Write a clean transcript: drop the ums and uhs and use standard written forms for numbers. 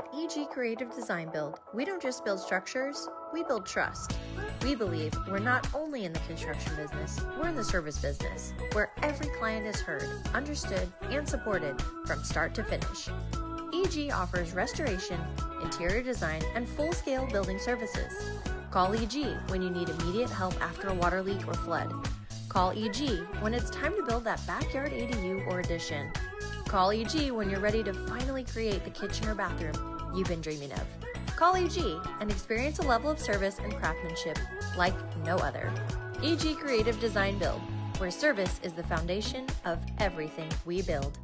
At EG Creative Design Build, we don't just build structures, we build trust. We believe we're not only in the construction business, we're in the service business, where every client is heard, understood, and supported from start to finish. EG offers restoration, interior design, and full-scale building services. Call EG when you need immediate help after a water leak or flood. Call EG when it's time to build that backyard ADU or addition. Call EG when you're ready to finally create the kitchen or bathroom you've been dreaming of. Call EG and experience a level of service and craftsmanship like no other. EG Creative Design Build, where service is the foundation of everything we build.